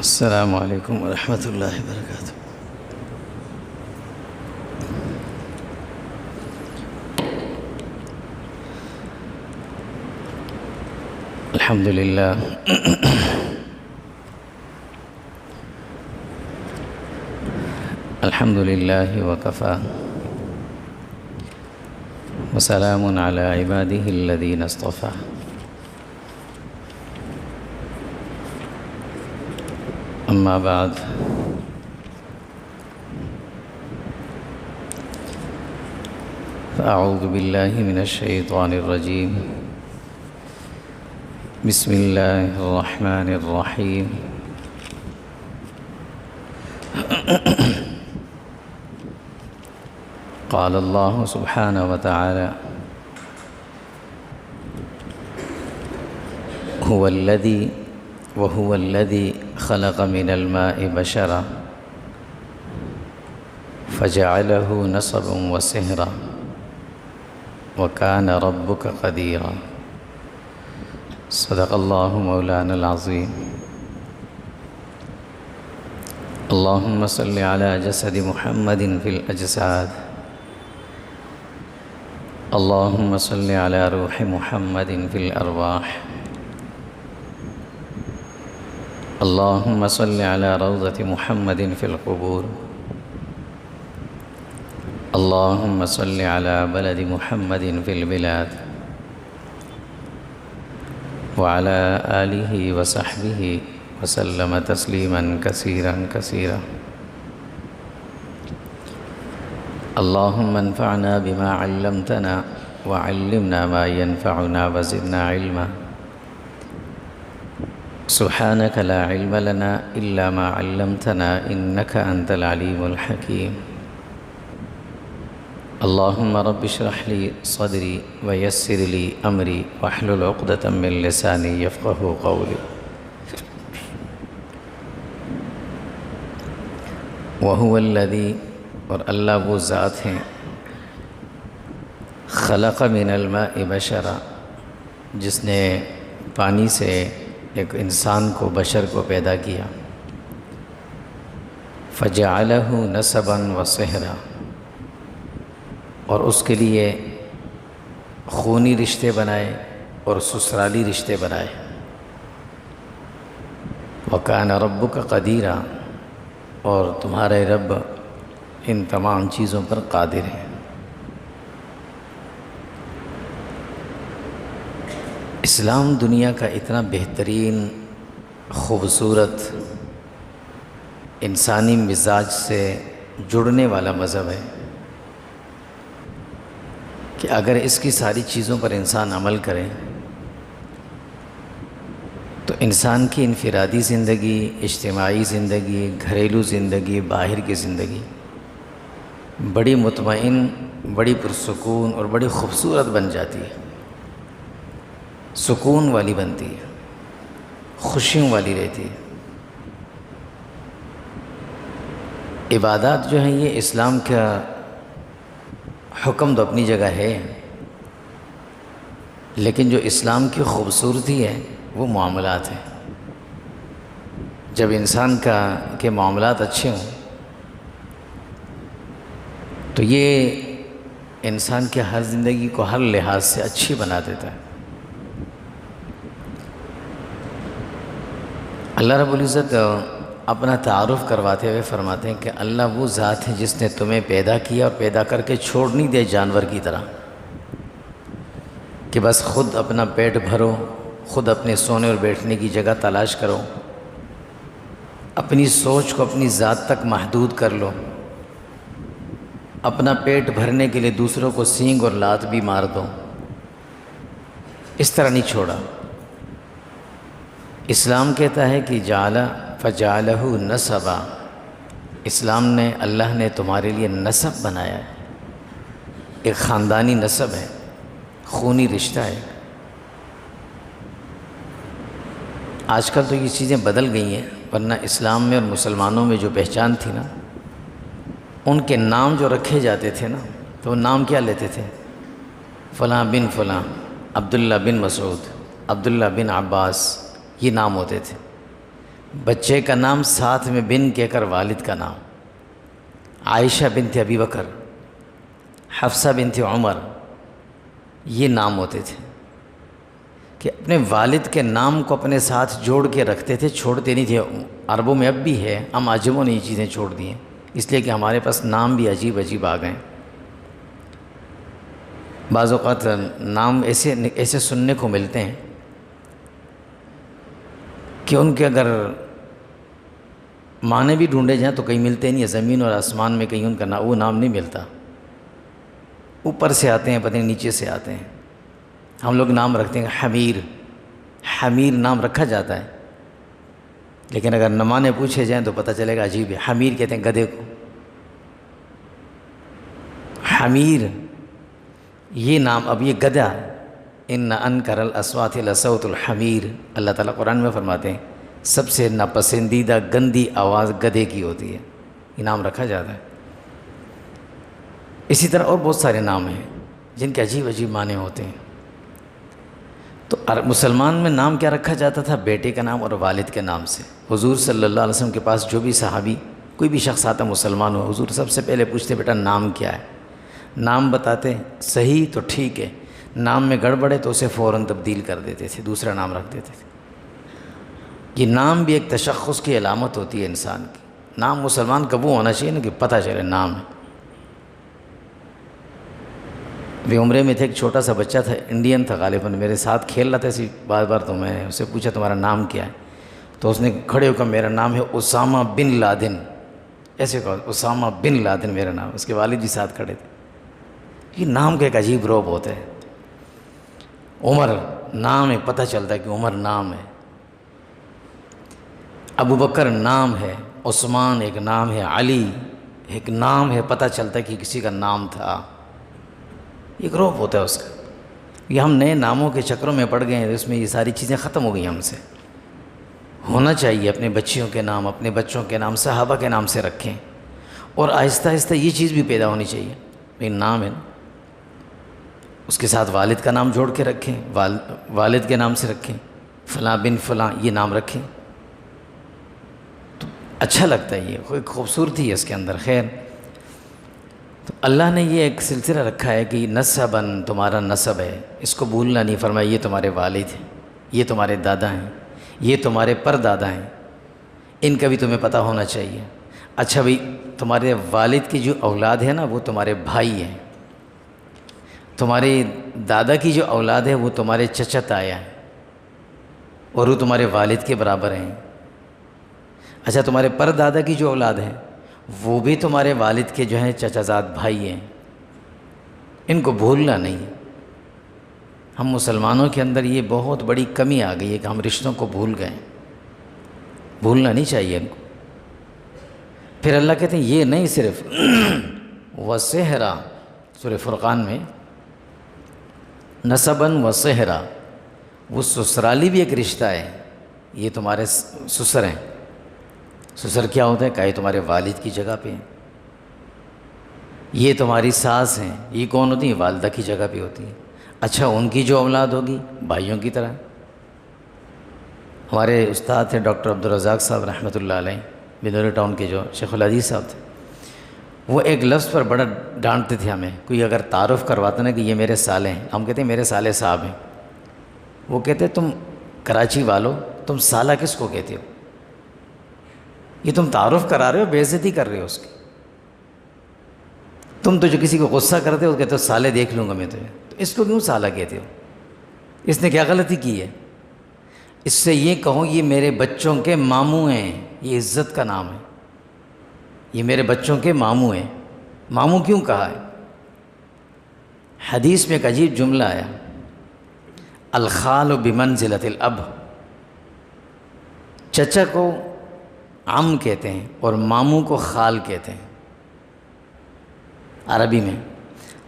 السلام علیکم ورحمۃ اللہ وبرکاتہ۔ الحمد للہ الحمد للہ وکفیٰ وسلام علی عبادہ الذین اصطفیٰ۔ اما بعد فاعوذ باللہ من الشیطان الرجیم، بسم اللہ الرحمن الرحیم۔ قال اللہ سبحانہ وتعالی وهو الذي خلق من الماء بشرا فجعله نسبا وصهرا وكان ربك قديرا۔ صدق اللہ مولانا العظیم۔ اللہم صل علی جسد محمد فی الاجساد، اللہم صل علی روح محمد فی الارواح، اللہم صل علی روضۃ محمد فی القبور، اللہم صل علی بلد محمد فی البلاد، وعلی آلہ وصحبہ وسلم تسلیما کثیرا کثیرا۔ اللہم انفعنا بما علمتنا وعلمنا ما ينفعنا وزدنا علما، سبحانک لا علم لنا الا ما علمتنا انک انت العلیم الحکیم۔ اللہم رب اشرح لی صدری ویسر لی امری واحلل عقدۃ من لسانی یفقہوا قولی۔ وہو الذی، اور اللہ وہ ذات ہیں، خلق من الماء بشرا، جس نے پانی سے ایک انسان کو، بشر کو پیدا کیا، فجعلہ نسبا وصہرا، اور اس کے لیے خونی رشتے بنائے اور سسرالی رشتے بنائے۔ وکان ربک قدیرا، اور تمہارے رب ان تمام چیزوں پر قادر ہیں۔ اسلام دنیا کا اتنا بہترین، خوبصورت، انسانی مزاج سے جڑنے والا مذہب ہے کہ اگر اس کی ساری چیزوں پر انسان عمل کرے تو انسان کی انفرادی زندگی، اجتماعی زندگی، گھریلو زندگی، باہر کی زندگی بڑی مطمئن، بڑی پرسکون اور بڑی خوبصورت بن جاتی ہے، سکون والی بنتی ہے، خوشیوں والی رہتی ہے۔ عبادات جو ہیں یہ اسلام کا حکم تو اپنی جگہ ہے، لیکن جو اسلام کی خوبصورتی ہے وہ معاملات ہیں۔ جب انسان کے معاملات اچھے ہوں تو یہ انسان کے ہر زندگی کو ہر لحاظ سے اچھی بنا دیتا ہے۔ اللہ رب العزت اپنا تعارف کرواتے ہوئے فرماتے ہیں کہ اللہ وہ ذات ہے جس نے تمہیں پیدا کیا اور پیدا کر کے چھوڑ نہیں دے جانور کی طرح کہ بس خود اپنا پیٹ بھرو، خود اپنے سونے اور بیٹھنے کی جگہ تلاش کرو، اپنی سوچ کو اپنی ذات تک محدود کر لو، اپنا پیٹ بھرنے کے لیے دوسروں کو سینگ اور لات بھی مار دو۔ اس طرح نہیں چھوڑا۔ اسلام کہتا ہے کہ فجعلہ نسبا، اسلام نے، اللہ نے تمہارے لیے نسب بنایا ہے، ایک خاندانی نسب ہے، خونی رشتہ ہے۔ آج کل تو یہ چیزیں بدل گئی ہیں، ورنہ اسلام میں اور مسلمانوں میں جو پہچان تھی نا، ان کے نام جو رکھے جاتے تھے نا، تو وہ نام کیا لیتے تھے؟ فلاں بن فلاں، عبداللہ بن مسعود، عبداللہ بن عباس، یہ نام ہوتے تھے۔ بچے کا نام ساتھ میں بن کہہ کر والد کا نام، عائشہ بنت ابی بکر، حفصہ بنت عمر، یہ نام ہوتے تھے کہ اپنے والد کے نام کو اپنے ساتھ جوڑ کے رکھتے تھے، چھوڑتے نہیں تھے۔ عربوں میں اب بھی ہے، ہم عجموں نے یہ چیزیں چھوڑ دی ہیں، اس لیے کہ ہمارے پاس نام بھی عجیب عجیب آ گئے۔ بعض اوقات نام ایسے سننے کو ملتے ہیں کہ ان کے اگر معنی بھی ڈھونڈے جائیں تو کہیں ملتے نہیں ہیں، زمین اور آسمان میں کہیں ان کا وہ نام نہیں ملتا، اوپر سے آتے ہیں پتہ نہیں نیچے سے آتے ہیں۔ ہم لوگ نام رکھتے ہیں حمیر، حمیر نام رکھا جاتا ہے، لیکن اگر نمانے پوچھے جائیں تو پتہ چلے گا عجیب ہے، حمیر کہتے ہیں گدھے کو۔ حمیر یہ نام، اب یہ گدھا، ان انکر الاصوات لصوت الحمیر، اللہ تعالیٰ قرآن میں فرماتے ہیں سب سے ناپسندیدہ گندی آواز گدھے کی ہوتی ہے، یہ نام رکھا جاتا ہے۔ اسی طرح اور بہت سارے نام ہیں جن کے عجیب عجیب معنی ہوتے ہیں۔ تو مسلمان میں نام کیا رکھا جاتا تھا؟ بیٹے کا نام اور والد کے نام سے۔ حضور صلی اللہ علیہ وسلم کے پاس جو بھی صحابی کوئی بھی شخص آتا مسلمان ہو، حضور سب سے پہلے پوچھتے بیٹا نام کیا ہے؟ نام بتاتے صحیح تو ٹھیک ہے، نام میں گڑبڑ ہے تو اسے فوراً تبدیل کر دیتے تھے، دوسرا نام رکھ دیتے تھے۔ یہ نام بھی ایک تشخص کی علامت ہوتی ہے انسان کی۔ نام مسلمان کا وہ ہونا چاہیے نا کہ پتہ چلے نام ہے۔ ابھی عمرے میں تھے، ایک چھوٹا سا بچہ تھا، انڈین تھا غالباً، میرے ساتھ کھیل رہا تھا اسی بار بار، تو میں اس سے پوچھا تمہارا نام کیا ہے؟ تو اس نے کھڑے ہو کر میرا نام ہے اسامہ بن لادن، ایسے کہا اسامہ بن لادن میرا نام۔ اس کے والد بھی ساتھ کھڑے تھے۔ یہ نام کا ایک عجیب روب ہوتا ہے۔ عمر نام ہے، پتہ چلتا ہے کہ عمر نام ہے۔ ابو بکر نام ہے، عثمان ایک نام ہے، علی ایک نام ہے، پتہ چلتا ہے کہ کسی کا نام تھا۔ ایک روب ہوتا ہے اس کا۔ یہ ہم نئے ناموں کے چکروں میں پڑ گئے ہیں، اس میں یہ ساری چیزیں ختم ہو گئی ہم سے۔ ہونا چاہیے اپنے بچیوں کے نام، اپنے بچوں کے نام صحابہ کے نام سے رکھیں، اور آہستہ آہستہ یہ چیز بھی پیدا ہونی چاہیے، لیکن نام ہے نا، اس کے ساتھ والد کا نام جوڑ کے رکھیں، والد کے نام سے رکھیں، فلاں بن فلاں یہ نام رکھیں تو اچھا لگتا ہے، یہ کوئی خوبصورتی ہے اس کے اندر۔ خیر، تو اللہ نے یہ ایک سلسلہ رکھا ہے کہ نسباً تمہارا نسب ہے، اس کو بھولنا نہیں۔ فرمایا یہ تمہارے والد ہیں، یہ تمہارے دادا ہیں، یہ تمہارے پر دادا ہیں، ان کا بھی تمہیں پتہ ہونا چاہیے۔ اچھا بھئی، تمہارے والد کی جو اولاد ہے نا وہ تمہارے بھائی ہیں، تمہارے دادا کی جو اولاد ہے وہ تمہارے چچا تایا ہیں، اور وہ تمہارے والد کے برابر ہیں۔ اچھا، تمہارے پر دادا کی جو اولاد ہے وہ بھی تمہارے والد کے جو ہیں چچا زاد بھائی ہیں، ان کو بھولنا نہیں۔ ہم مسلمانوں کے اندر یہ بہت بڑی کمی آ گئی ہے کہ ہم رشتوں کو بھول گئے، بھولنا نہیں چاہیے ان کو۔ پھر اللہ کہتے ہیں یہ نہیں صرف وَسِحْرًا، سورہ فرقان میں نسباً وَسِحْرًا، وہ سسرالی بھی ایک رشتہ ہے، یہ تمہارے سسر ہیں۔ سسر کیا ہوتا ہے؟ کہ یہ تمہارے والد کی جگہ پہ ہیں۔ یہ تمہاری ساس ہیں، یہ کون ہوتی ہیں؟ والدہ کی جگہ پہ ہوتی ہیں۔ اچھا، ان کی جو اولاد ہوگی بھائیوں کی طرح۔ ہمارے استاد تھے ڈاکٹر عبدالرزاق صاحب رحمۃ اللہ علیہ، بنوری ٹاؤن کے جو شیخ الحدیث صاحب تھے، وہ ایک لفظ پر بڑا ڈانٹتے تھے ہمیں۔ کوئی اگر تعارف کرواتا نا کہ یہ میرے سالے ہیں، ہم کہتے ہیں میرے سالے صاحب ہیں، وہ کہتے تم کراچی والو، تم سالہ کس کو کہتے ہو؟ یہ تم تعارف کرا رہے ہو، بے عزتی کر رہے ہو اس کی۔ تم تو جو کسی کو غصہ کرتے ہو کہتے ہو سالے دیکھ لوں گا میں تجھے، تو اس کو کیوں سالہ کہتے ہو؟ اس نے کیا غلطی کی ہے؟ اس سے یہ کہو یہ میرے بچوں کے ماموں ہیں، یہ عزت کا نام ہے، یہ میرے بچوں کے ماموں ہیں۔ ماموں کیوں کہا ہے؟ حدیث میں ایک عجیب جملہ آیا، الخال بمنزلۃ الاب، چچا کو عم کہتے ہیں اور ماموں کو خال کہتے ہیں عربی میں۔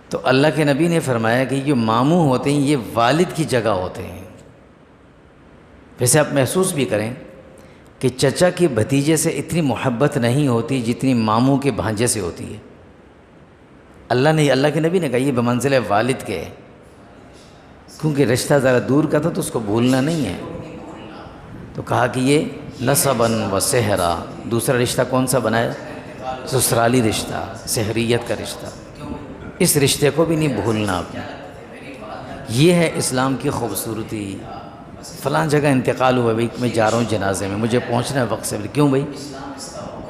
تو اللہ کے نبی نے فرمایا کہ یہ ماموں ہوتے ہیں یہ والد کی جگہ ہوتے ہیں۔ ویسے آپ محسوس بھی کریں کہ چچا کے بھتیجے سے اتنی محبت نہیں ہوتی جتنی ماموں کے بھانجے سے ہوتی ہے۔ اللہ کے نبی نے کہا یہ بمنزلِ والد کے ہے، کیونکہ رشتہ ذرا دور کا تھا تو اس کو بھولنا نہیں ہے، تو کہا کہ یہ نسباً و سحرا، دوسرا رشتہ کون سا بنایا؟ سسرالی رشتہ، سحریت کا رشتہ، اس رشتے کو بھی نہیں بھولنا آپ نے۔ یہ ہے اسلام کی خوبصورتی۔ فلاں جگہ انتقال ہوا بھائی، میں جا رہا ہوں جنازے میں، مجھے پہنچنا ہے وقت سے۔ کیوں بھائی؟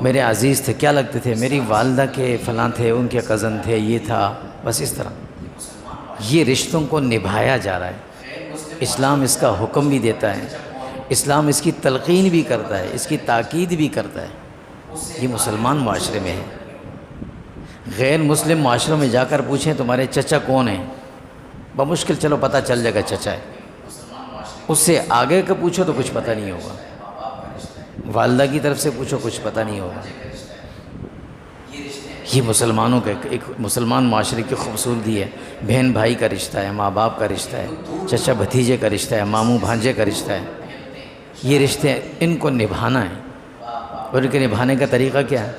میرے عزیز تھے، کیا لگتے تھے؟ میری والدہ کے فلاں تھے، ان کے کزن تھے، یہ تھا، بس اس طرح یہ رشتوں کو نبھایا جا رہا ہے۔ اسلام اس کا حکم بھی دیتا ہے، اسلام اس کی تلقین بھی کرتا ہے، اس کی تاکید بھی کرتا ہے۔ یہ مسلمان معاشرے میں ہے۔ غیر مسلم معاشروں میں جا کر پوچھیں تمہارے چچا کون ہیں، بمشکل چلو پتہ چل جائے گا چچا ہے، اس سے آگے کا پوچھو تو کچھ پتہ نہیں ہوگا، والدہ کی طرف سے پوچھو کچھ پتہ نہیں ہوگا۔ یہ مسلمانوں کا ایک مسلمان معاشرے کی خوبصورتی ہے۔ بہن بھائی کا رشتہ ہے، ماں باپ کا رشتہ ہے، چچا بھتیجے کا رشتہ ہے، ماموں بھانجے کا رشتہ ہے۔ یہ رشتے ان کو نبھانا ہے، اور ان کے نبھانے کا طریقہ کیا ہے؟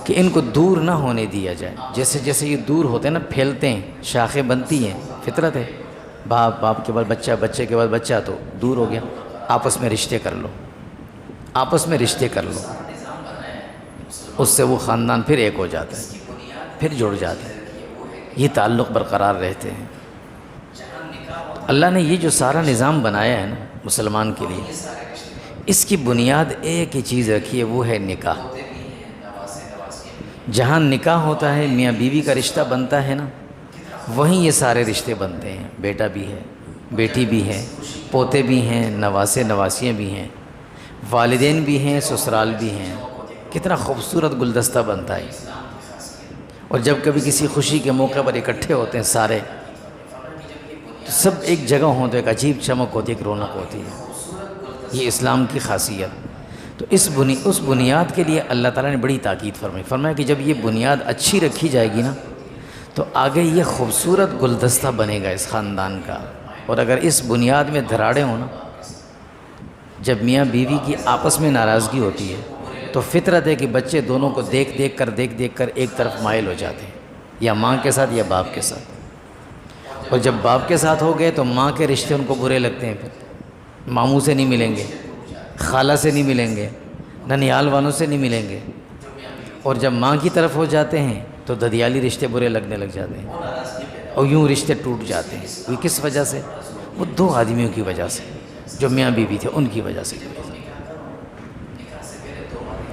کہ ان کو دور نہ ہونے دیا جائے۔ جیسے جیسے یہ دور ہوتے ہیں نا، پھیلتے ہیں، شاخیں بنتی ہیں، فطرت ہے، باپ کے بعد بچہ، بچے کے بعد بچہ، تو دور ہو گیا، آپس میں رشتے کر لو، آپس میں رشتے کر لو، اس سے وہ خاندان پھر ایک ہو جاتا ہے، پھر جڑ جاتا ہے، یہ تعلق برقرار رہتے ہیں۔ اللہ نے یہ جو سارا نظام بنایا ہے نا مسلمان کے لیے، اس کی بنیاد ایک ہی چیز رکھی ہے، وہ ہے نکاح۔ جہاں نکاح ہوتا ہے، میاں بیوی کا رشتہ بنتا ہے نا، وہیں یہ سارے رشتے بنتے ہیں۔ بیٹا بھی ہے، بیٹی بھی ہے، پوتے بھی ہیں، نواسے نواسیاں بھی ہیں، والدین بھی ہیں، سسرال بھی ہیں۔ کتنا خوبصورت گلدستہ بنتا ہے۔ اور جب کبھی کسی خوشی کے موقع پر اکٹھے ہوتے ہیں سارے، تو سب ایک جگہ ہوتے ہیں، ایک عجیب چمک ہوتی ہے، ایک رونق ہوتی ہے۔ یہ اسلام کی خاصیت۔ تو اس بنیاد کے لیے اللہ تعالیٰ نے بڑی تاکید فرمایا کہ جب یہ بنیاد اچھی رکھی جائے گی نا، تو آگے یہ خوبصورت گلدستہ بنے گا اس خاندان کا۔ اور اگر اس بنیاد میں دراڑیں ہوں نا، جب میاں بیوی کی آپس میں ناراضگی ہوتی ہے، تو فطرت ہے کہ بچے دونوں کو دیکھ دیکھ کر ایک طرف مائل ہو جاتے ہیں، یا ماں کے ساتھ یا باپ کے ساتھ۔ اور جب باپ کے ساتھ ہو گئے تو ماں کے رشتے ان کو برے لگتے ہیں، پھر ماموں سے نہیں ملیں گے، خالہ سے نہیں ملیں گے، ننیال والوں سے نہیں ملیں گے۔ اور جب ماں کی طرف ہو جاتے ہیں تو ددیالی رشتے برے لگنے لگ جاتے ہیں، اور یوں رشتے ٹوٹ جاتے ہیں۔ وہ کس وجہ سے؟ وہ دو آدمیوں کی وجہ سے، جو میاں بیوی تھے ان کی وجہ سے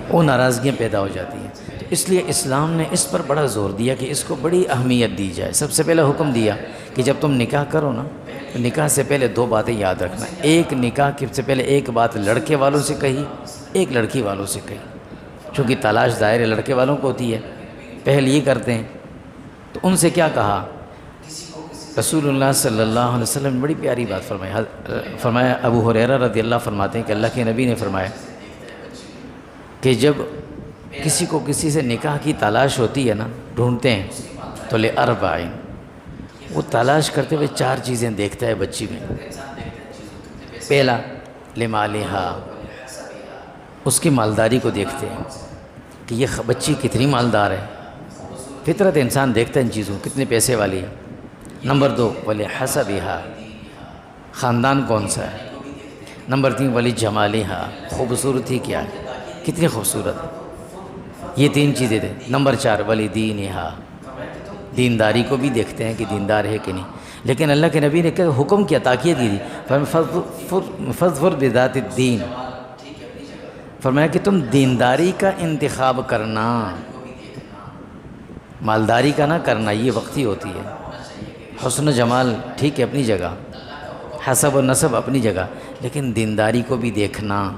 وہ ناراضگیاں پیدا ہو جاتی ہیں۔ تو اس لیے اسلام نے اس پر بڑا زور دیا کہ اس کو بڑی اہمیت دی جائے۔ سب سے پہلے حکم دیا کہ جب تم نکاح کرو نا، تو نکاح سے پہلے دو باتیں یاد رکھنا۔ ایک، نکاح سے پہلے ایک بات لڑکے والوں سے کہی، ایک لڑکی والوں سے کہی، چونکہ تلاش ظاہر لڑکے والوں کو ہوتی ہے، پہل یہ کرتے ہیں۔ تو ان سے کیا کہا؟ رسول اللہ صلی اللہ علیہ وسلم نے بڑی پیاری بات فرمایا۔ ابو ہریرہ رضی اللہ فرماتے ہیں کہ اللہ کے نبی نے فرمایا کہ جب کسی کو کسی سے نکاح کی تلاش ہوتی ہے نا، ڈھونڈتے ہیں، تو لِأَرْبَعٍ، وہ تلاش کرتے ہوئے چار چیزیں دیکھتا ہے بچی میں۔ پہلا، لِمَالِهَا، اس کی مالداری کو دیکھتے ہیں کہ یہ بچی کتنی مالدار ہے۔ فطرت انسان دیکھتا ہے ان چیزوں، کتنے پیسے والی ہے۔ نمبر 2، وَلِحَسَبِهَا، خاندان کون سا ہے۔ نمبر 3، وَلِجَمَالِهَا، خوبصورتی کیا ہے، کتنی خوبصورت ہے۔ یہ تین چیزیں تھے۔ نمبر 4، وَلِدِينِهَا، دینداری کو بھی دیکھتے ہیں کہ دیندار ہے کہ نہیں۔ لیکن اللہ کے نبی نے حکم کیا، تاکید کی تھی، فَاظْفَرْ بِذَاتِ الدِّينِ، فرمایا کہ تم دینداری کا انتخاب کرنا، مالداری کا نہ کرنا، یہ وقتی ہوتی ہے۔ حسن و جمال ٹھیک ہے اپنی جگہ، حسب و نسب اپنی جگہ، لیکن دینداری کو بھی دیکھنا۔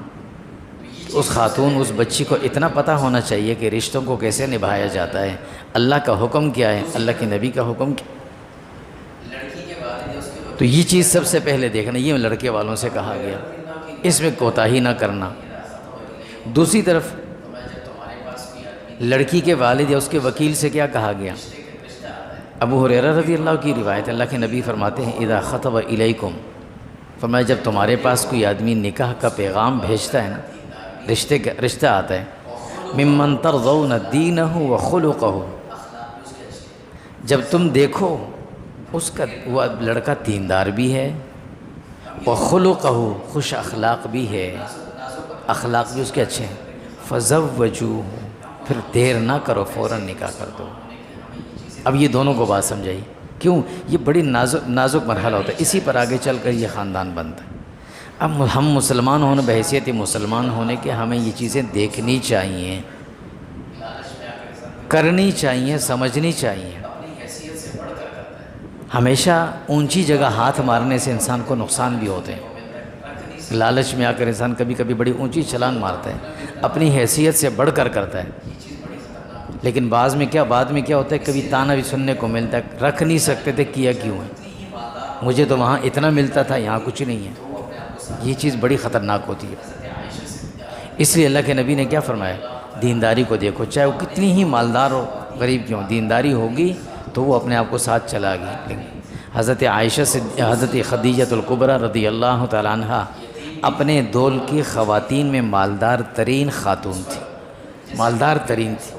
اس خاتون، اس بچی کو اتنا پتہ ہونا چاہیے کہ رشتوں کو کیسے نبھایا جاتا ہے، اللہ کا حکم کیا ہے، اللہ کے نبی کا حکم کیا۔ تو یہ چیز سب سے پہلے دیکھنا، یہ لڑکے والوں سے کہا گیا، اس میں کوتاہی نہ کرنا۔ دوسری طرف لڑکی کے والد یا اس کے وکیل سے کیا کہا گیا؟ ابو ہریرہ رضی اللہ کی روایت، اللہ کے نبی فرماتے ہیں اذا خطب الیکم، فرمایا جب تمہارے پاس کوئی آدمی نکاح کا پیغام بھیجتا ہے نا، رشتہ آتا ہے، ممن ترضون دینہ وخلقہ، جب تم دیکھو اس کا وہ لڑکا دیندار بھی ہے، وخلقہ، خوش اخلاق بھی ہے، اخلاق بھی اس کے اچھے ہیں. فزوجوہ، پھر دیر نہ کرو، فوراً نکاح کر دو. اب یہ دونوں کو بات سمجھائی. کیوں؟ یہ بڑی نازک مرحلہ ہوتا ہے، اسی پر آگے چل کر یہ خاندان بنتا ہے. اب ہم مسلمان ہونے، بحیثیت مسلمان ہونے کے ہمیں یہ چیزیں دیکھنی چاہیے، کرنی چاہیے، سمجھنی چاہیے. ہمیشہ اونچی جگہ ہاتھ مارنے سے انسان کو نقصان بھی ہوتے ہیں. لالچ میں آ کر انسان کبھی کبھی بڑی اونچی چھلانگ مارتا ہے، اپنی حیثیت سے بڑھ کر کرتا ہے. لیکن بعد میں کیا ہوتا ہے، کبھی تانا بھی سننے کو ملتا ہے، رکھ نہیں سکتے تھے، کیا کیوں ہے؟ مجھے تو وہاں اتنا ملتا تھا، یہاں کچھ نہیں ہے. یہ چیز بڑی خطرناک ہوتی ہے. اس لیے اللہ کے نبی نے کیا فرمایا؟ دینداری کو دیکھو، چاہے وہ کتنی ہی مالدار ہو، غریب کیوں، دینداری ہوگی تو وہ اپنے آپ کو ساتھ چلا گی. حضرت عائشہ سے حضرت خدیجہ الکبریٰ رضی اللہ تعالیٰ عنہ اپنے دول کی خواتین میں مالدار ترین خاتون تھی، مالدار ترین تھی.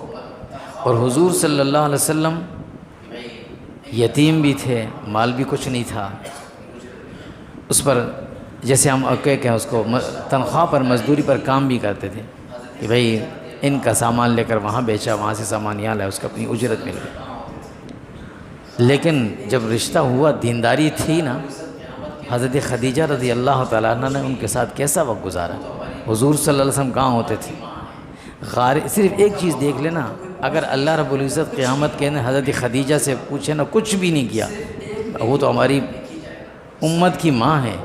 اور حضور صلی اللہ علیہ وسلم یتیم بھی تھے، مال بھی کچھ نہیں تھا. اس پر جیسے ہم کہیں اس کو تنخواہ پر، مزدوری پر کام بھی کرتے تھے کہ بھئی ان کا سامان لے کر وہاں بیچا، وہاں سے سامان یہاں لایا، اس کو اپنی اجرت مل گئی. لیکن جب رشتہ ہوا، دینداری تھی نا، حضرت خدیجہ رضی اللہ تعالیٰ عنہ نے ان کے ساتھ کیسا وقت گزارا. حضور صلی اللہ علیہ وسلم کہاں ہوتے تھے؟ صرف ایک چیز دیکھ لینا، اگر اللہ رب العزت قیامت کے حضرت خدیجہ سے پوچھے نا، کچھ بھی نہیں کیا، وہ تو ہماری امت کی ماں ہے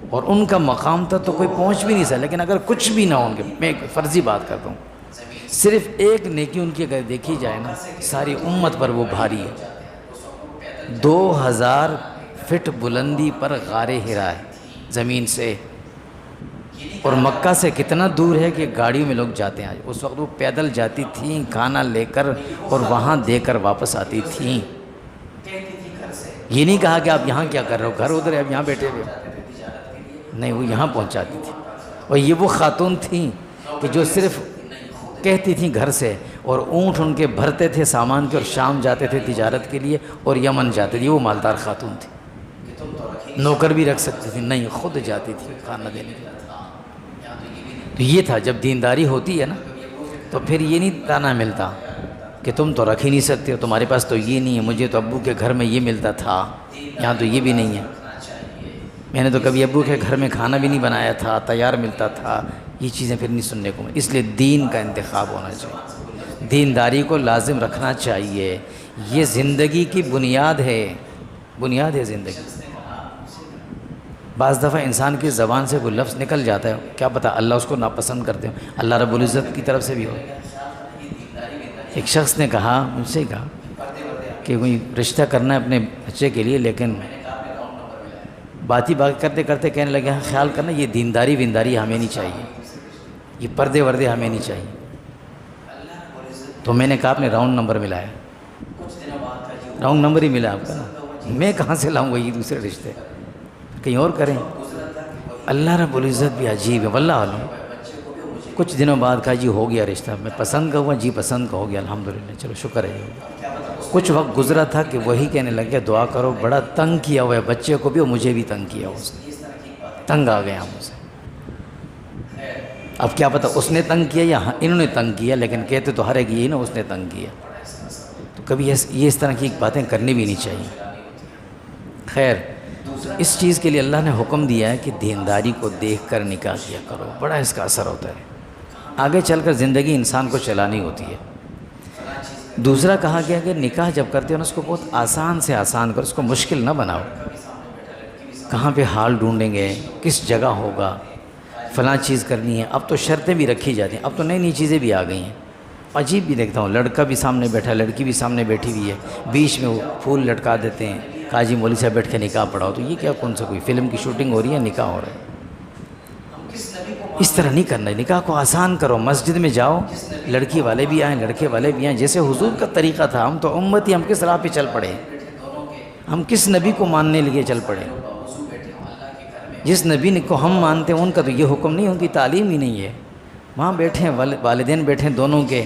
اور ان کا مقام تک تو کوئی پہنچ بھی نہیں سکتا. لیکن اگر کچھ بھی نہ ہو ان کے، میں ایک فرضی بات کرتا ہوں، صرف ایک نیکی ان کی اگر دیکھی جائے نا، ساری امت پر وہ بھاری ہے. 2000 فٹ بلندی پر غار حرا ہے زمین سے، اور مکہ سے کتنا دور ہے کہ گاڑیوں میں لوگ جاتے ہیں. آج اس وقت وہ پیدل جاتی تھیں، کھانا لے کر اور وہاں دے کر واپس آتی تھیں. یہ نہیں کہا کہ آپ یہاں کیا کر رہے ہو، گھر ادھر ہے، آپ یہاں بیٹھے ہوئے، نہیں، وہ یہاں پہنچاتی تھی. اور یہ وہ خاتون تھیں کہ جو صرف کہتی تھیں گھر سے، اور اونٹ ان کے بھرتے تھے سامان کے، اور شام جاتے تھے تجارت کے لیے، اور یمن جاتے تھے. وہ مالدار خاتون تھی. نوکر بھی رکھ سکتی تھی، نہیں، خود جاتی تھی کھانا دینے کے لیے. تو یہ تھا، جب دینداری ہوتی ہے نا تو پھر یہ نہیں تانا ملتا کہ تم تو رکھ ہی نہیں سکتے ہو، تمہارے پاس تو یہ نہیں ہے، مجھے تو ابو کے گھر میں یہ ملتا تھا، یہاں تو یہ بھی نہیں ہے، میں نے تو کبھی ابو کے گھر میں کھانا بھی نہیں بنایا تھا، تیار ملتا تھا. یہ چیزیں پھر نہیں سننے کو ملیں. اس لیے دین کا انتخاب ہونا چاہیے، دینداری کو لازم رکھنا چاہیے. یہ زندگی کی بنیاد ہے، بنیاد ہے زندگی. بعض دفعہ انسان کی زبان سے کوئی لفظ نکل جاتا ہے، کیا پتہ اللہ اس کو ناپسند کرتے ہو، اللہ رب العزت کی طرف سے بھی ہو. ایک شخص نے کہا، مجھ سے کہا کہ کوئی رشتہ کرنا ہے اپنے بچے کے لیے، لیکن بات کرتے کرتے کہنے لگے ہاں خیال کرنا، یہ دینداری وینداری ہمیں نہیں چاہیے، یہ پردے وردے ہمیں نہیں چاہیے. تو میں نے کہا آپ نے راؤنڈ نمبر ملایا، راؤنڈ نمبر ہی ملا آپ کا نا، میں کہاں سے لاؤں گا یہ دوسرے رشتے، کہیں اور کریں. اللہ رب العزت بھی عجیب ہے، واللہ عالم. کچھ دنوں بعد کہا جی ہو گیا رشتہ، میں پسند کا ہوا، جی پسند کا ہو گیا، الحمدللہ، چلو شکر ہے. کچھ وقت گزرا تھا کہ وہی کہنے لگ گیا دعا کرو، بڑا تنگ کیا ہوا ہے بچے کو بھی اور مجھے بھی تنگ کیا اس نے، تنگ آ گیا مجھ سے. اب کیا پتہ اس نے تنگ کیا یا انہوں نے تنگ کیا، لیکن کہتے تو ہر ایک یہی نا، اس نے تنگ کیا. تو کبھی یہ اس طرح کی باتیں کرنی بھی نہیں چاہیے. خیر، اس چیز کے لیے اللہ نے حکم دیا ہے کہ دینداری کو دیکھ کر نکاح کیا کرو، بڑا اس کا اثر ہوتا ہے، آگے چل کر زندگی انسان کو چلانی ہوتی ہے. دوسرا کہا گیا کہ نکاح جب کرتے ہو نا، اس کو بہت آسان سے آسان کرو، اس کو مشکل نہ بناؤ. کہاں پہ حال ڈھونڈیں گے، کس جگہ ہوگا، فلاں چیز کرنی ہے. اب تو شرطیں بھی رکھی جاتی ہیں، اب تو نئی نئی چیزیں بھی آ گئی ہیں. عجیب بھی دیکھتا ہوں، لڑکا بھی سامنے بیٹھا ہے، لڑکی بھی سامنے بیٹھی ہوئی ہے، بیچ میں وہ پھول لٹکا دیتے ہیں، قاضی مولوی صاحب بیٹھ کے نکاح پڑھاؤ. تو یہ کیا، کون سا کوئی فلم کی شوٹنگ ہو رہی ہے، نکاح ہو رہا ہے؟ اس طرح نہیں کرنا ہے. نکاح کو آسان کرو، مسجد میں جاؤ، لڑکی والے بھی آئیں، لڑکے والے بھی آئیں، جیسے حضور کا طریقہ تھا. ہم تو امتی، ہم کس راہ پہ چل پڑے، ہم کس نبی کو ماننے لگے چل پڑے. جس نبی کو ہم مانتے ہیں ان کا تو یہ حکم نہیں، ان کی تعلیم ہی نہیں ہے. وہاں بیٹھیں، والدین بیٹھیں، دونوں کے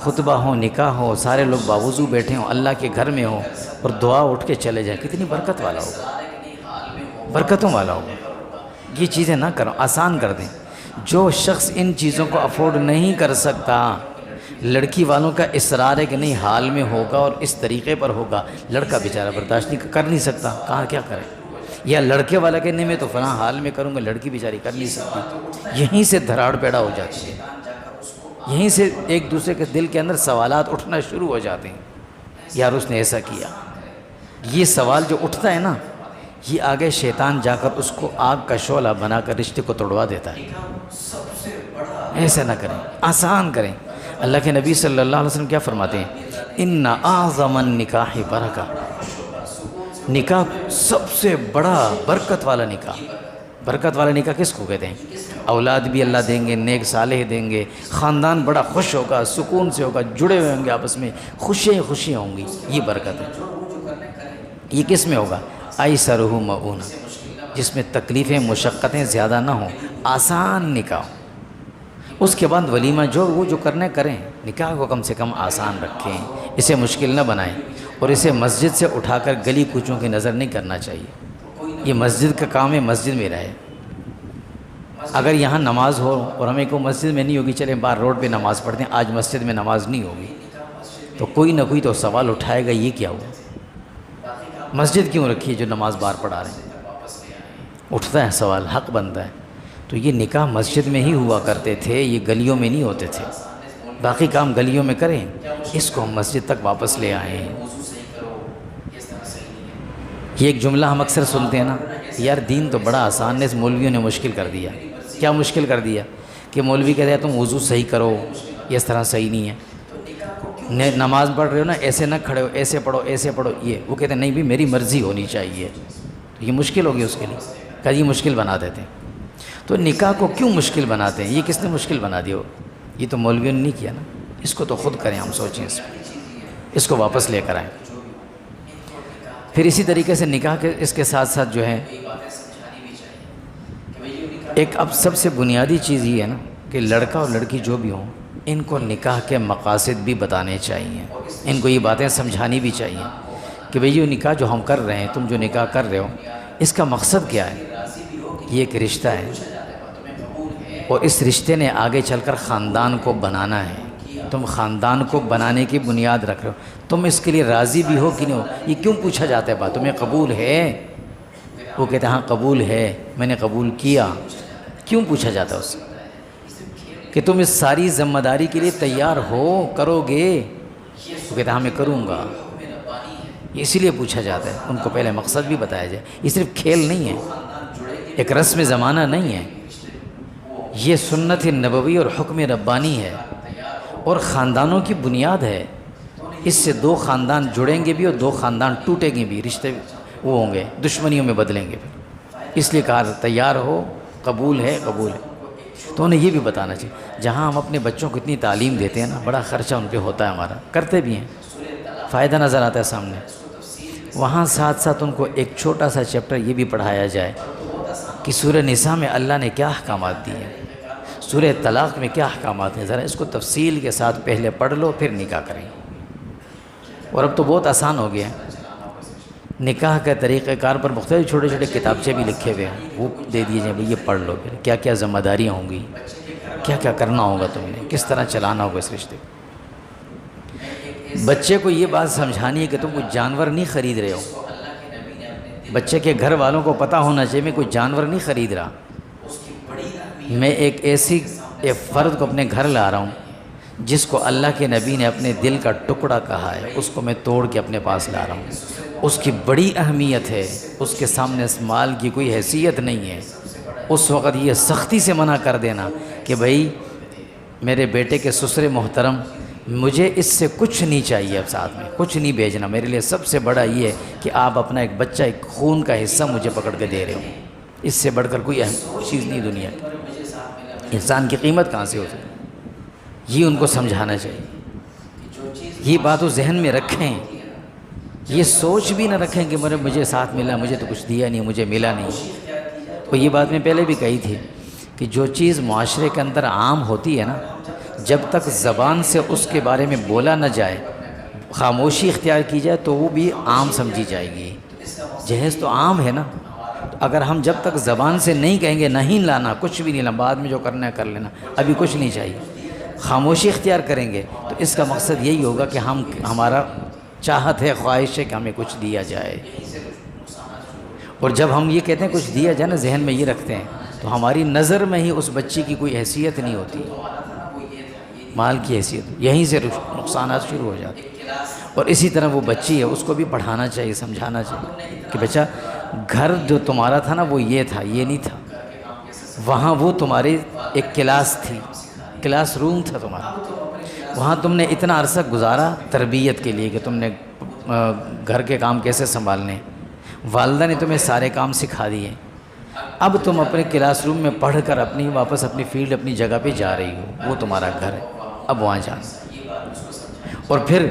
خطبہ ہو، نکاح ہو، سارے لوگ باوضو بیٹھے ہوں، اللہ کے گھر میں ہوں، اور دعا اٹھ کے چلے جائیں. کتنی برکت والا ہوگا، برکتوں والا ہوگا. یہ چیزیں نہ کرو، آسان کر دیں. جو شخص ان چیزوں کو افورڈ نہیں کر سکتا، لڑکی والوں کا اصرار ہے کہ نہیں حال میں ہوگا اور اس طریقے پر ہوگا، لڑکا بیچارہ برداشت کر نہیں سکتا، کہاں کیا کرے، یا لڑکے والا کہ نہیں میں تو فلاں حال میں کروں گا، لڑکی بیچاری کر نہیں سکتی، یہیں سے دھراڑ پیدا ہو جاتی ہے، یہیں سے ایک دوسرے کے دل کے اندر سوالات اٹھنا شروع ہو جاتے ہیں، یار اس نے ایسا کیا۔ یہ سوال جو اٹھتا ہے نا، یہ آگے شیطان جا کر اس کو آگ کا شعلہ بنا کر رشتے کو توڑوا دیتا ہے۔ ایسا نہ کریں، آسان کریں۔ اللہ کے نبی صلی اللہ علیہ وسلم کیا فرماتے ہیں؟ ان اعظم النکاح برکہ، نکاح سب سے بڑا برکت والا نکاح۔ برکت والا نکاح کس کو کہتے ہیں؟ اولاد بھی اللہ دیں گے، نیک صالح دیں گے، خاندان بڑا خوش ہوگا، سکون سے ہوگا، جڑے ہوئے ہوں گے آپس میں، خوشیاں خوشیاں ہوں گی، یہ برکت ہے۔ یہ کس میں ہوگا؟ ایسرہ مؤونہ، جس میں تکلیفیں مشقتیں زیادہ نہ ہوں، آسان نکاح۔ اس کے بعد ولیمہ وہ جو کرنے کریں، نکاح کو کم سے کم آسان رکھیں، اسے مشکل نہ بنائیں، اور اسے مسجد سے اٹھا کر گلی کوچوں کی نظر نہیں کرنا چاہیے۔ یہ مسجد کا کام ہے، مسجد میں رہے۔ اگر یہاں نماز ہو اور ہمیں کو مسجد میں نہیں ہوگی، چلیں باہر روڈ پہ نماز پڑھتے ہیں، آج مسجد میں نماز نہیں ہوگی، تو کوئی نہ کوئی تو سوال اٹھائے گا، یہ کیا ہوا، مسجد کیوں رکھی ہے جو نماز باہر پڑھا رہے ہیں؟ اٹھتا ہے سوال، حق بنتا ہے۔ تو یہ نکاح مسجد میں ہی ہوا کرتے تھے، یہ گلیوں میں نہیں ہوتے تھے۔ باقی کام گلیوں میں کریں، اس کو ہم مسجد تک واپس لے آئے ہیں۔ یہ ایک جملہ ہم اکثر سنتے ہیں نا، یار دین تو بڑا آسان ہے، اس مولویوں نے مشکل کر دیا۔ کیا مشکل کر دیا؟ کہ مولوی کہتے ہیں تم وضو صحیح کرو، یہ اس طرح صحیح نہیں ہے، نماز پڑھ رہے ہو نا ایسے نہ کھڑے ہو، ایسے پڑھو ایسے پڑھو، یہ وہ کہتے ہیں نہیں بھی میری مرضی ہونی چاہیے، تو یہ مشکل ہوگی اس کے لیے، کہ یہ مشکل بنا دیتے ہیں۔ تو نکاح کو کیوں مشکل بناتے ہیں؟ یہ کس نے مشکل بنا دیا؟ یہ تو مولویوں نے نہیں کیا نا، اس کو تو خود کریں، ہم سوچیں اس کو واپس لے کر آئیں۔ پھر اسی طریقے سے نکاح کے اس کے ساتھ ساتھ جو ہے ایک اب سب سے بنیادی چیز یہ ہے نا کہ لڑکا اور لڑکی جو بھی ہوں، ان کو نکاح کے مقاصد بھی بتانے چاہیے، ان کو یہ باتیں سمجھانی بھی چاہیے کہ بھئی یہ نکاح جو ہم کر رہے ہیں، تم جو نکاح کر رہے ہو، اس کا مقصد کیا ہے؟ یہ ایک رشتہ ہے، اور اس رشتے نے آگے چل کر خاندان کو بنانا ہے، تم خاندان کو بنانے کی بنیاد رکھ رہے ہو، تم اس کے لیے راضی بھی ہو کہ نہیں ہو؟ یہ کیوں پوچھا جاتا ہے بات؟ تمہیں قبول ہے؟ وہ کہتے ہیں ہاں قبول ہے، میں نے قبول کیا۔ کیوں پوچھا جاتا ہے اس سے؟ کہ تم اس ساری ذمہ داری کے لیے تیار ہو، کرو گے؟ وہ کہتا ہے ہاں میں کروں گا۔ اسی لیے پوچھا جاتا ہے، ان کو پہلے مقصد بھی بتایا جائے۔ یہ صرف کھیل نہیں ہے، ایک رسم زمانہ نہیں ہے، یہ سنت نبوی اور حکم ربانی ہے، اور خاندانوں کی بنیاد ہے۔ اس سے دو خاندان جڑیں گے بھی اور دو خاندان ٹوٹیں گے بھی، رشتے وہ ہوں گے، دشمنیوں میں بدلیں گے پھر۔ اس لیے کہا تیار ہو، قبول ہے، قبول ہے۔ تو انہیں یہ بھی بتانا چاہیے، جہاں ہم اپنے بچوں کو اتنی تعلیم دیتے ہیں نا، بڑا خرچہ ان پہ ہوتا ہے ہمارا، کرتے بھی ہیں، فائدہ نظر آتا ہے سامنے، وہاں ساتھ ساتھ ان کو ایک چھوٹا سا چیپٹر یہ بھی پڑھایا جائے کہ سورہ نساء میں اللہ نے کیا احکامات دیے ہیں، سورہ طلاق میں کیا احکامات ہیں، ذرا اس کو تفصیل کے ساتھ پہلے پڑھ لو پھر نکاح کریں۔ اور اب تو بہت آسان ہو گیا ہے، نکاح کا طریقہ کار پر مختلف چھوٹے چھوٹے کتابچے بھی لکھے ہوئے ہیں، وہ دے دیے جائیں، بھئی یہ پڑھ لو، پھر کیا کیا ذمہ داریاں ہوں گی، کیا کیا کرنا ہوگا تم نے، کس طرح چلانا ہوگا اس رشتے کو۔ بچے کو یہ بات سمجھانی ہے کہ تم کوئی جانور نہیں خرید رہے ہو، بچے کے گھر والوں کو پتہ ہونا چاہیے میں کوئی جانور نہیں خرید رہا، میں ایک فرد کو اپنے گھر لا رہا ہوں جس کو اللہ کے نبی نے اپنے دل کا ٹکڑا کہا ہے، اس کو میں توڑ کے اپنے پاس لا رہا ہوں، اس کی بڑی اہمیت ہے، اس کے سامنے اس مال کی کوئی حیثیت نہیں ہے۔ اس وقت یہ سختی سے منع کر دینا کہ بھئی میرے بیٹے کے سسر محترم، مجھے اس سے کچھ نہیں چاہیے، اب ساتھ میں کچھ نہیں بھیجنا، میرے لیے سب سے بڑا یہ ہے کہ آپ اپنا ایک بچہ، ایک خون کا حصہ مجھے پکڑ کے دے رہے ہو، اس سے بڑھ کر کوئی اہم چیز نہیں دنیا کی، انسان کی قیمت کہاں سے ہو سکتی؟ یہ ان کو سمجھانا چاہیے، یہ بات وہ ذہن میں رکھیں، یہ سوچ بھی نہ رکھیں کہ مجھے ساتھ ملا، مجھے تو کچھ دیا نہیں، مجھے ملا نہیں۔ اور یہ بات میں پہلے بھی کہی تھی کہ جو چیز معاشرے کے اندر عام ہوتی ہے نا، جب تک زبان سے اس کے بارے میں بولا نہ جائے، خاموشی اختیار کی جائے، تو وہ بھی عام سمجھی جائے گی۔ جہیز تو عام ہے نا، تو اگر ہم جب تک زبان سے نہیں کہیں گے نہیں لانا، کچھ بھی نہیں لانا، بعد میں جو کرنا ہے کر لینا، ابھی کچھ نہیں چاہیے، خاموشی اختیار کریں گے، تو اس کا مقصد یہی ہوگا کہ ہمارا چاہت ہے، خواہش ہے کہ ہمیں کچھ دیا جائے۔ اور جب ہم یہ کہتے ہیں کچھ دیا جائے نا، ذہن میں یہ رکھتے ہیں، تو ہماری نظر میں ہی اس بچی کی کوئی حیثیت نہیں ہوتی، مال کی حیثیت، یہیں سے نقصانات شروع ہو جاتے ہیں۔ اور اسی طرح وہ بچی ہے، اس کو بھی پڑھانا چاہیے، سمجھانا چاہیے کہ بیٹا گھر جو تمہارا تھا نا وہ یہ تھا، یہ نہیں تھا، وہاں وہ تمہاری ایک کلاس تھی، کلاس روم تھا تمہارا، وہاں تم نے اتنا عرصہ گزارا تربیت کے لیے کہ تم نے گھر کے کام کیسے سنبھالنے، والدہ نے تمہیں سارے کام سکھا دیے، اب تم اپنے کلاس روم میں پڑھ کر واپس اپنی فیلڈ، اپنی جگہ پہ جا رہی ہو، وہ تمہارا گھر ہے، اب وہاں جانا۔ اور پھر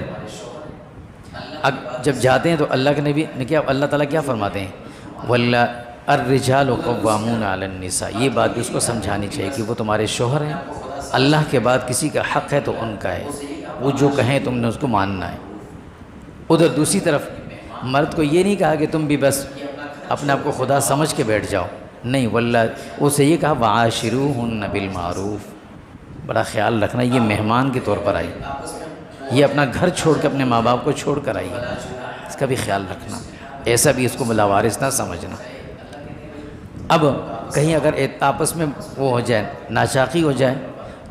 جب جاتے ہیں تو اللہ کے نبی نے کیا، اللہ تعالیٰ کیا فرماتے ہیں، الرجال قوامون علی النساء، یہ بات بھی اس کو سمجھانی چاہیے کہ وہ تمہارے شوہر ہیں، اللہ کے بعد کسی کا حق ہے تو ان کا ہے، وہ جو کہیں تم نے اس کو ماننا ہے۔ ادھر دوسری طرف مرد کو یہ نہیں کہا کہ تم بھی بس اپنے آپ کو خدا سمجھ کے بیٹھ جاؤ، نہیں، واللہ اسے یہ کہا وعاشروہن بالمعروف، بڑا خیال رکھنا، یہ مہمان کے طور پر آئی، یہ اپنا گھر چھوڑ کے اپنے ماں باپ کو چھوڑ کر آئی ہے، اس کا بھی خیال رکھنا، ایسا بھی اس کو لاوارث نہ سمجھنا۔ اب کہیں اگر آپس میں وہ ہو جائے، ناچاقی ہو جائے،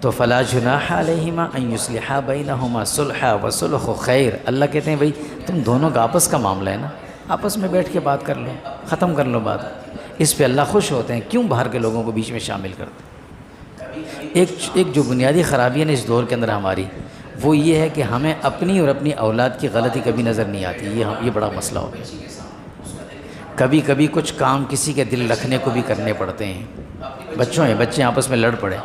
تو فلا جناح علیہما ان یصلحا بینہما صلحا وصلح خیر، اللہ کہتے ہیں بھئی تم دونوں کا آپس کا معاملہ ہے نا، آپس میں بیٹھ کے بات کر لو، ختم کر لو بات، اس پہ اللہ خوش ہوتے ہیں، کیوں باہر کے لوگوں کو بیچ میں شامل کرتے ہیں۔ ایک جو بنیادی خرابی ہے نا اس دور کے اندر ہماری، وہ یہ ہے کہ ہمیں اپنی اور اپنی اولاد کی غلطی کبھی نظر نہیں آتی، یہ بڑا مسئلہ ہو گیا۔ کبھی کبھی کچھ کام کسی کے دل رکھنے کو بھی کرنے پڑتے ہیں، بچے آپس میں لڑ پڑے،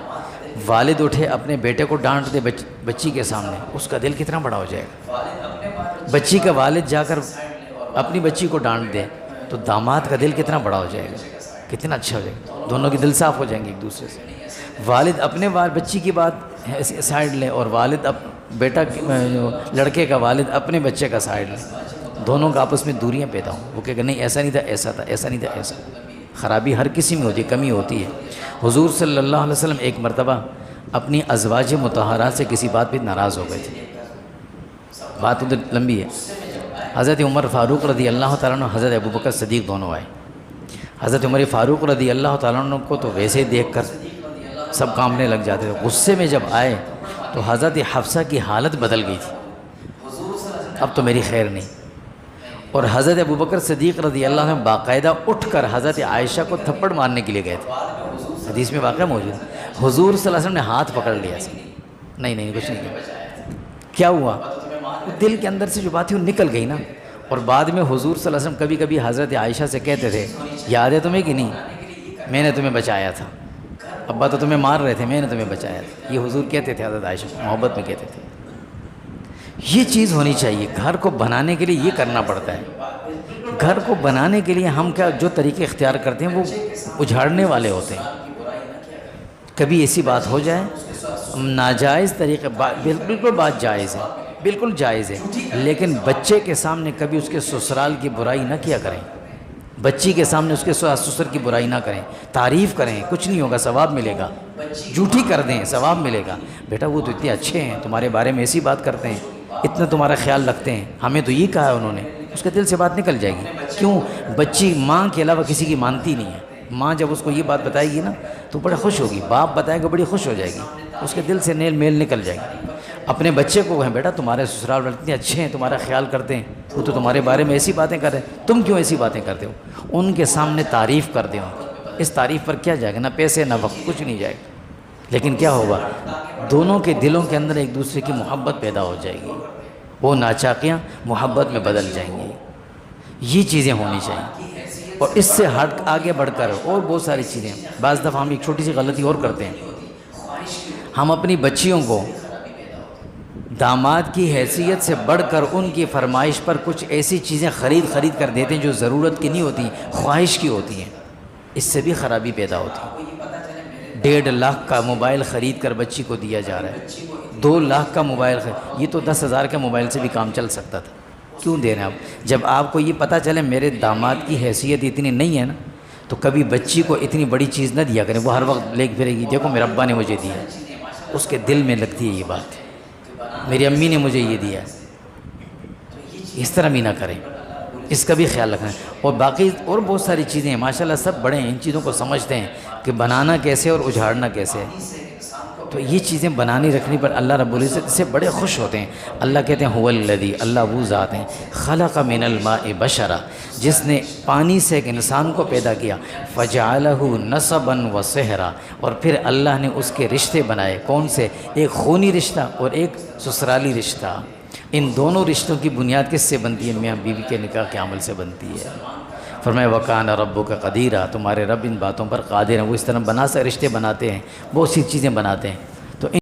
والد اٹھے اپنے بیٹے کو ڈانٹ دے بچی کے سامنے، اس کا دل کتنا بڑا ہو جائے گا۔ بچی کا والد جا کر اپنی بچی کو ڈانٹ دے تو داماد کا دل کتنا بڑا ہو جائے گا، کتنا اچھا ہو جائے گا، دونوں کے دل صاف ہو جائیں گے ایک دوسرے سے۔ والد اپنے بچی کی بات سائڈ لے، اور والد لڑکے کا والد اپنے بچے کا سائڈ لے، دونوں کا آپس میں دوریاں پیدا ہوں، وہ کہے گا نہیں ایسا نہیں تھا، ایسا تھا، ایسا نہیں تھا، ایسا۔ خرابی ہر کسی میں ہوتی ہے، کمی ہوتی ہے۔ حضور صلی اللہ علیہ وسلم ایک مرتبہ اپنی ازواج مطہرات سے کسی بات پہ ناراض ہو گئے تھے، بات ادھر لمبی ہے۔ حضرت عمر فاروق رضی اللہ تعالیٰ عنہ، حضرت ابوبکر صدیق دونوں آئے۔ حضرت عمر فاروق رضی اللہ تعالیٰ عنہ کو تو ویسے ہی دیکھ کر سب کانپنے لگ جاتے تھے، غصے میں جب آئے تو حضرت حفصہ کی حالت بدل گئی تھی، اب تو میری خیر نہیں، اور حضرت ابوبکر صدیق رضی اللہ عنہ باقاعدہ اٹھ کر حضرت عائشہ کو تھپڑ مارنے کے لیے گئے تھے، حدیث میں واقعہ موجود ہے۔ حضور صلی اللہ علیہ وسلم نے ہاتھ پکڑ لیا، نہیں کچھ نہیں کیا ہوا، دل کے اندر سے جو بات تھی وہ نکل گئی نا۔ اور بعد میں حضور صلی اللہ علیہ وسلم کبھی کبھی حضرت عائشہ سے کہتے تھے، یاد ہے تمہیں کہ نہیں، میں نے تمہیں بچایا تھا، ابا تو تمہیں مار رہے تھے، میں نے تمہیں بچایا تھا، یہ حضور کہتے تھے حضرت عائشہ، محبت میں کہتے تھے۔ یہ چیز ہونی چاہیے، گھر کو بنانے کے لیے یہ کرنا پڑتا ہے۔ گھر کو بنانے کے لیے ہم جو طریقے اختیار کرتے ہیں وہ اجھاڑنے والے ہوتے ہیں۔ کبھی ایسی بات ہو جائے، ناجائز طریقے، بالکل بات جائز ہے، بالکل جائز ہے، لیکن بچے کے سامنے کبھی اس کے سسرال کی برائی نہ کیا کریں، بچی کے سامنے اس کے سسر کی برائی نہ کریں، تعریف کریں، کچھ نہیں ہوگا، ثواب ملے گا، جھوٹی کر دیں، ثواب ملے گا، بیٹا وہ تو اتنے اچھے ہیں، تمہارے بارے میں ایسی بات کرتے ہیں، اتنا تمہارا خیال رکھتے ہیں، ہمیں تو یہ کہا ہے انہوں نے، اس کے دل سے بات نکل جائے گی۔ کیوں؟ بچی ماں کے علاوہ کسی کی مانتی نہیں ہے، ماں جب اس کو یہ بات بتائے گی نا تو بڑے خوش ہوگی، باپ بتائے گا بڑی خوش ہو جائے گی، اس کے دل سے میل نکل جائے گی۔ اپنے بچے کو کہیں بیٹا تمہارے سسرال والے اتنے اچھے ہیں، تمہارا خیال کرتے ہیں، وہ تو تمہارے بارے میں ایسی باتیں کر رہے ہیں، تم کیوں ایسی باتیں کرتے ہو؟ ان کے سامنے تعریف کر دیں، اس تعریف پر کیا جائے گا، نہ پیسے نہ وقت، کچھ نہیں جائے گا، لیکن کیا ہوگا، دونوں کے دلوں کے اندر ایک دوسرے کی محبت پیدا ہو جائے گی، وہ ناچاقیاں محبت میں بدل جائیں گی۔ یہ چیزیں ہونی چاہیے۔ اور اس سے ہٹ آگے بڑھ کر اور بہت ساری چیزیں، بعض دفعہ ہم ایک چھوٹی سی غلطی اور کرتے ہیں، ہم اپنی بچیوں کو داماد کی حیثیت سے بڑھ کر ان کی فرمائش پر کچھ ایسی چیزیں خرید کر دیتے ہیں جو ضرورت کی نہیں ہوتی، خواہش کی ہوتی ہیں، اس سے بھی خرابی پیدا ہوتی ہے۔ 1.5 لاکھ کا موبائل خرید کر بچی کو دیا جا رہا ہے، 2 لاکھ کا موبائل یہ تو 10,000 کے موبائل سے بھی کام چل سکتا تھا، کیوں دے رہے ہیں آپ؟ جب آپ کو یہ پتہ چلے میرے داماد کی حیثیت اتنی نہیں ہے نا، تو کبھی بچی کو اتنی بڑی چیز نہ دیا کریں، وہ ہر وقت لے کے پھرے گی دیکھو میرے ابا نے مجھے دیا، اس کے دل میں لگتی ہے یہ بات، میری امی نے مجھے یہ دیا، اس طرح بھی نہ کریں، اس کا بھی خیال رکھنا ہے۔ اور باقی اور بہت ساری چیزیں ہیں ماشاءاللہ، سب بڑے ہیں، ان چیزوں کو سمجھتے ہیں کہ بنانا کیسے اور اجھاڑنا کیسے ہے۔ تو یہ چیزیں بنانی رکھنی پر اللہ رب العزت سے بڑے خوش ہوتے ہیں۔ اللہ کہتے ہیں هو الذی، اللہ وہ ذات ہیں، خلق من الماء بشرا، جس نے پانی سے ایک انسان کو پیدا کیا، فجعلہ نسبا وصہرا، اور پھر اللہ نے اس کے رشتے بنائے، کون سے؟ ایک خونی رشتہ اور ایک سسرالی رشتہ۔ ان دونوں رشتوں کی بنیاد کس سے بنتی ہے؟ میاں بیوی کے نکاح کے عمل سے بنتی ہے۔ فرمایا وَكَانَ رَبُّكَ قَدِيرًا، تمہارے رب ان باتوں پر قادر ہیں، وہ اس طرح رشتے بناتے ہیں، بہت سی چیزیں بناتے ہیں۔